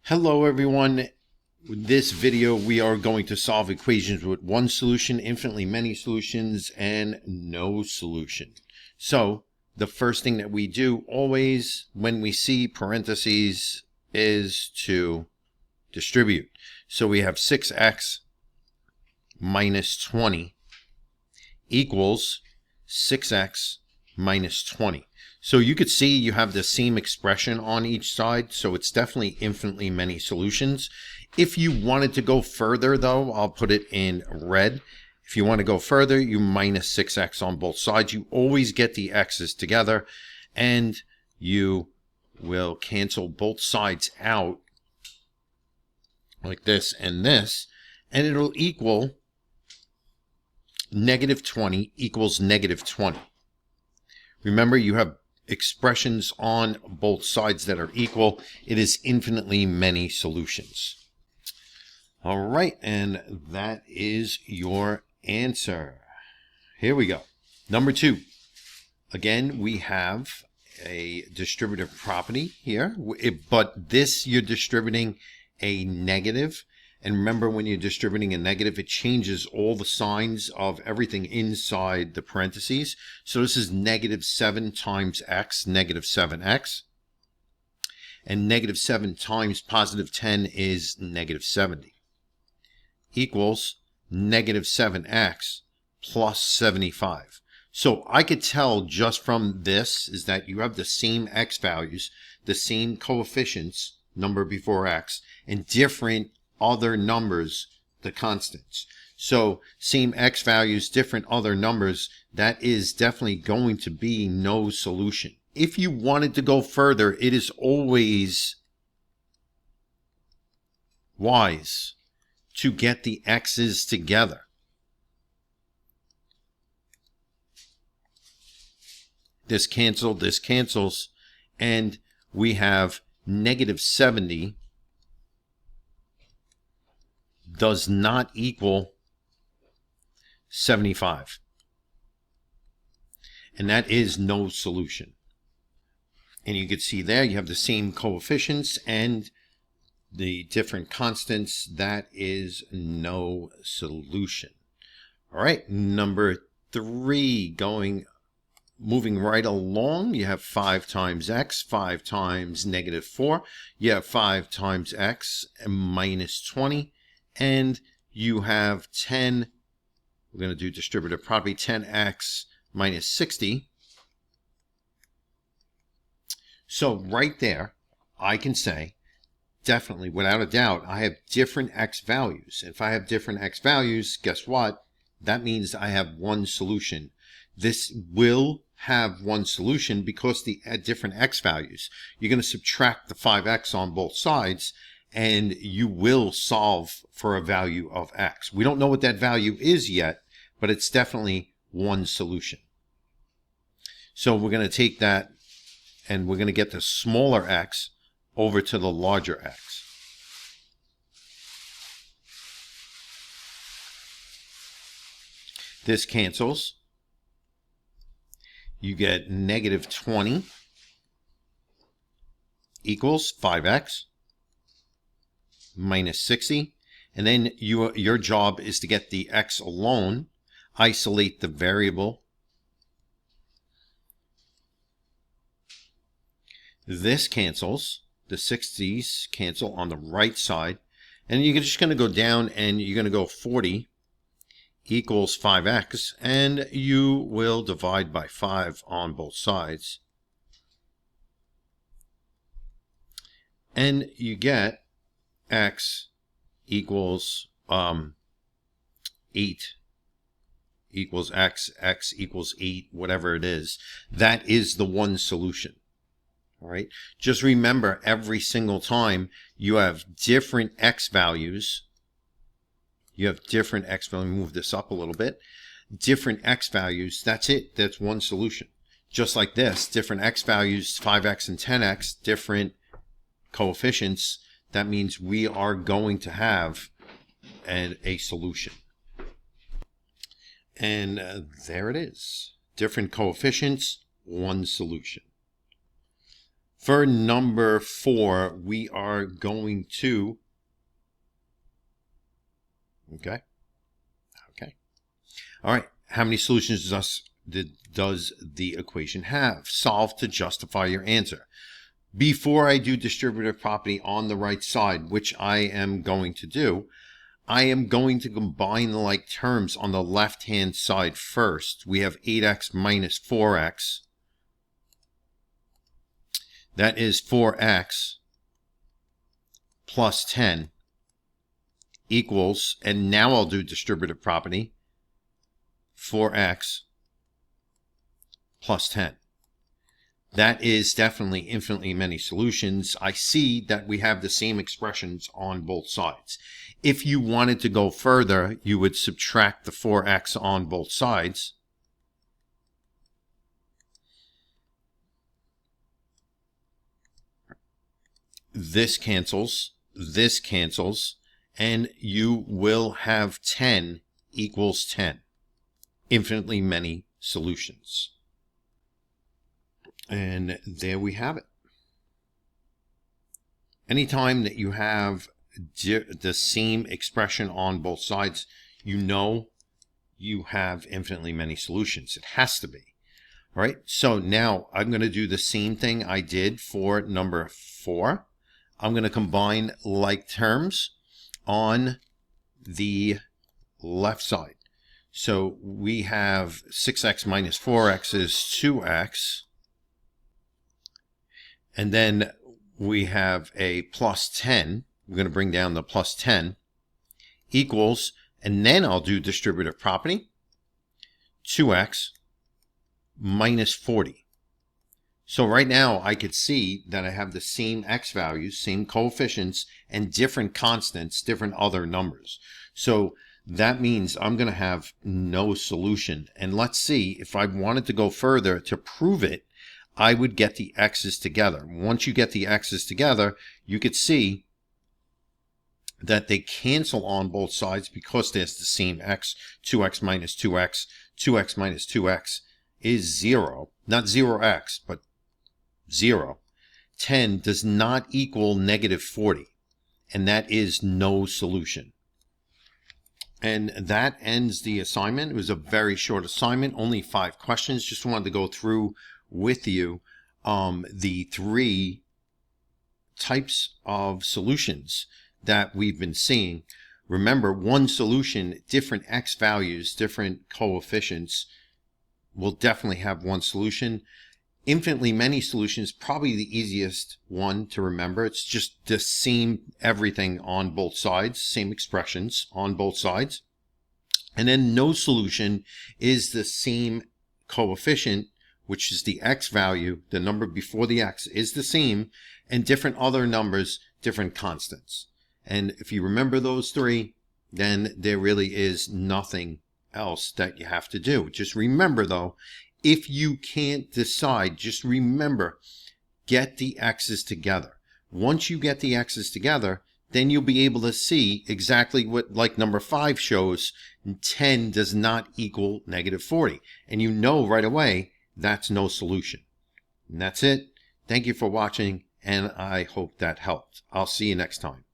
Hello everyone. In this video we are going to solve equations with one solution, infinitely many solutions, and no solution. So the first thing that we do always when we see parentheses is to distribute. So we have 6x minus 20 equals 6x minus 20. So you could see you have the same expression on each side, so it's definitely infinitely many solutions. If you wanted to go further though, I'll put it in red. If you want to go further, you minus 6x on both sides. You always get the x's together, and you will cancel both sides out like this, and it'll equal negative 20 equals negative 20. Remember, you have expressions on both sides that are equal. It is infinitely many solutions. All right, and that is your answer. Here we go. Number 2. Again, we have a distributive property here, but this you're distributing a negative. And remember, when you're distributing a negative, it changes all the signs of everything inside the parentheses. So this is negative 7 times x, negative 7x. And negative 7 times positive 10 is negative 70. Equals negative 7x plus 75. So I could tell just from this is that you have the same x values, the same coefficients, number before x, and different other numbers, the constants. So same x values, different other numbers, that is definitely going to be no solution. If you wanted to go further, it is always wise to get the x's together. This cancels, and we have negative 70 does not equal 75. And that is no solution. And you can see there you have the same coefficients and the different constants. That is no solution. All right, number 3, moving right along, you have 5 times x, 5 times negative 4. You have 5 times x minus 20. And you have 10, we're going to do distributive property, 10x minus 60. So right there, I can say, definitely, without a doubt, I have different x values. If I have different x values, guess what? That means I have one solution. This will have one solution because the different x values. You're going to subtract the 5x on both sides, and you will solve for a value of x. We don't know what that value is yet, but it's definitely one solution. So we're going to take that and we're going to get the smaller x over to the larger x. This cancels. You get negative 20 equals 5x minus 60, and then your job is to get the x alone, isolate the variable. This cancels, the 60s cancel on the right side, and you're just going to go down and you're going to go 40 equals 5x, and you will divide by 5 on both sides, and you get x equals 8 equals x equals 8, whatever it is. That is the one solution. All right, just remember, every single time you have different x values, move this up a little bit, different x values, that's it, that's one solution. Just like this, different x values, 5x and 10x, different coefficients. That means we are going to have a solution. And there it is. Different coefficients, one solution. For number 4, we are going to, okay. All right, how many solutions does the equation have? Solve to justify your answer. Before I do distributive property on the right side, which I am going to do, I am going to combine the like terms on the left-hand side first. We have 8x minus 4x. That is 4x plus 10 equals, and now I'll do distributive property, 4x plus 10. That is definitely infinitely many solutions. I see that we have the same expressions on both sides. If you wanted to go further, you would subtract the 4x on both sides. This cancels, and you will have 10 equals 10. Infinitely many solutions. And there we have it. Anytime that you have the same expression on both sides, you know you have infinitely many solutions. It has to be. All right, so now I'm going to do the same thing I did for number 4. I'm going to combine like terms on the left side. So we have 6x minus 4x is 2x. And then we have a plus 10. We're going to bring down the plus 10 equals, and then I'll do distributive property, 2x minus 40. So right now I could see that I have the same x values, same coefficients, and different constants, different other numbers. So that means I'm going to have no solution. And let's see, if I wanted to go further to prove it, I would get the x's together. Once you get the x's together, you could see that they cancel on both sides because there's the same x. 2x minus 2x, 2x minus 2x is 0. Not 0x, but 0. 10 does not equal negative 40, and that is no solution. And that ends the assignment. It was a very short assignment, only 5 questions. Just wanted to go through with you the 3 types of solutions that we've been seeing. Remember, one solution, different x values, different coefficients, will definitely have one solution. Infinitely many solutions, probably the easiest one to remember. It's just the same everything on both sides, same expressions on both sides. And then no solution is the same coefficient, which is the x value, the number before the x is the same, and different other numbers, different constants. And if you remember those 3, then there really is nothing else that you have to do. Just remember though, if you can't decide, just remember, get the x's together. Once you get the x's together, then you'll be able to see exactly what, like number 5 shows, 10 does not equal negative 40. And you know right away, that's no solution. And that's it. Thank you for watching, and I hope that helped. I'll see you next time.